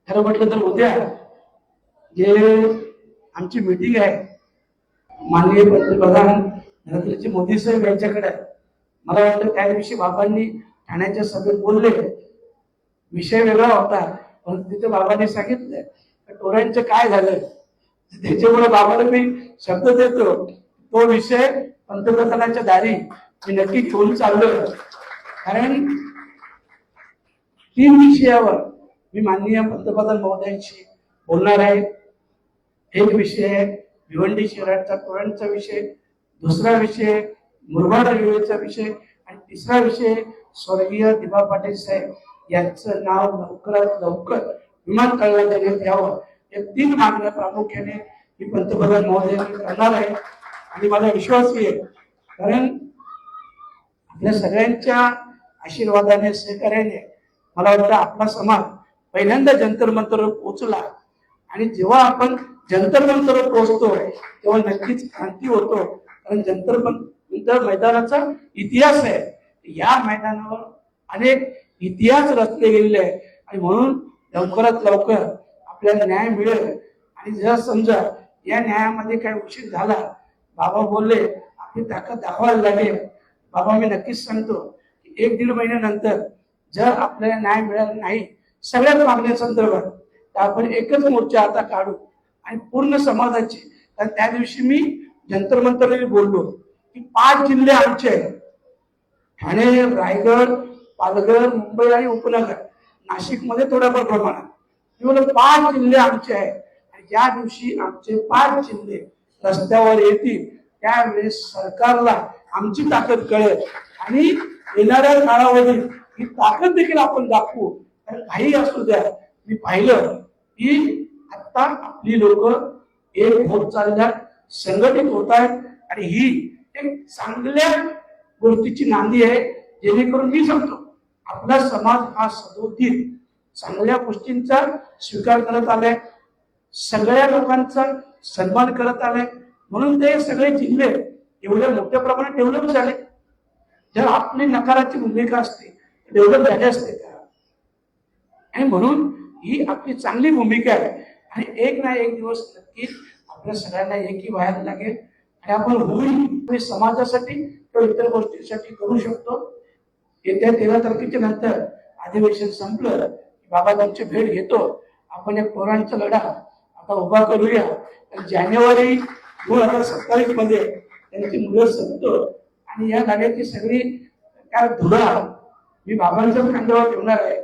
खरं म्हटलं तर उद्या जे आमची मीटिंग आहे माननीय पंतप्रधान नरेंद्रजी मोदी साहेब यांच्याकडे, मला वाटतं त्या दिवशी बाबांनी ठाण्याच्या सभेत बोलले, विषय वेगळा होता, पण तिथे बाबांनी सांगितलं टोरांचं काय झालं, त्याच्यामुळे बाबाला मी शब्द देतो, तो विषय पंतप्रधानांच्या दारी मी नक्की घेऊन चाललो. कारण 3 विषयावर मी माननीय पंतप्रधान महोदयांशी बोलणार आहे. एक विषय आहे भिवंडी शहराचा टोळांचा विषय, दुसरा विषय मुरबाड रेल्वेचा विषय आणि तिसरा विषय स्वर्गीय दिबा पाटील साहेब यांचं नाव लवकरात लवकर विमानतळाला देण्यात यावं. या 3 मागण्या प्रामुख्याने मी पंतप्रधान महोदयांनी करणार आहे आणि मला विश्वास आहे, कारण आपल्या सगळ्यांच्या आशीर्वादाने सहकार्याने मला वाटतं आपला समाज पहिल्यांदा जंतर मंतरवर पोहोचला आणि जेव्हा आपण जंतर मंतरवर पोहोचतो तेव्हा नक्कीच क्रांती होतो. कारण जंतर मंतर मैदानाचा इतिहास आहे, या मैदानावर अनेक इतिहास रचले गेलेले आहे आणि म्हणून लवकरात लवकर आपल्याला न्याय मिळेल. आणि जर समजा या न्यायामध्ये काही उशीर झाला, बाबा बोलले आपली ताकद दाखवायला लागेल, बाबा मी नक्कीच सांगतो की 1-1.5 महिन्यानंतर जर आपल्याला न्याय मिळाला नाही सगळ्याच मागण्या संदर्भात, तर आपण एकच मोर्चा आता काढू आणि पूर्ण समाजाची. तर त्या दिवशी मी जंतर मंतरला बोललो की 5 जिल्हे आमचे आहेत, ठाणे, रायगड, पालघर, मुंबई आणि उपनगर, नाशिकमध्ये थोड्याफार प्रमाणात, मी 5 जिल्हे आमचे आहेत आणि ज्या दिवशी आमचे 5 जिल्हे रस्त्यावर येतील त्यावेळेस सरकारला आमची ताकद कळेल आणि येणाऱ्या काळामध्ये ही ताकद देखील आपण दाखवू. तर काही असू द्या, मी पाहिलं की आता आपली लोक एक होत चालल्यात, संघटित होत आहेत आणि ही एक चांगल्या गोष्टीची नांदी आहे, जेणेकरून मी सांगतो आपला समाज हा सदोदित चांगल्या गोष्टींचा स्वीकार करत आलाय, सगळ्या लोकांचा सन्मान करत आलाय. म्हणून ते सगळे जिल्हे एवढ्या मोठ्या प्रमाणात डेव्हलप झाले. जर आपली नकाराची भूमिका असते डेव्हलप झाले असते का? आणि म्हणून ही आपली चांगली भूमिका आहे आणि एक ना एक दिवस नक्की आपल्या सगळ्यांना एकी व्हायला लागेल आणि आपण होईल समाजासाठी किंवा इतर गोष्टींसाठी करू शकतो. येत्या 13 तारखेच्या नंतर अधिवेशन संपलं की बाबा त्यांची भेट घेतो, आपण एक पोरांचा लढा आता उभा करूया. जानेवारी 2027 मध्ये त्यांची मुलं संपतो आणि या लढ्याची सगळी काय धुरा मी बाबांच्या खांद्यावर ठेवणार आहे.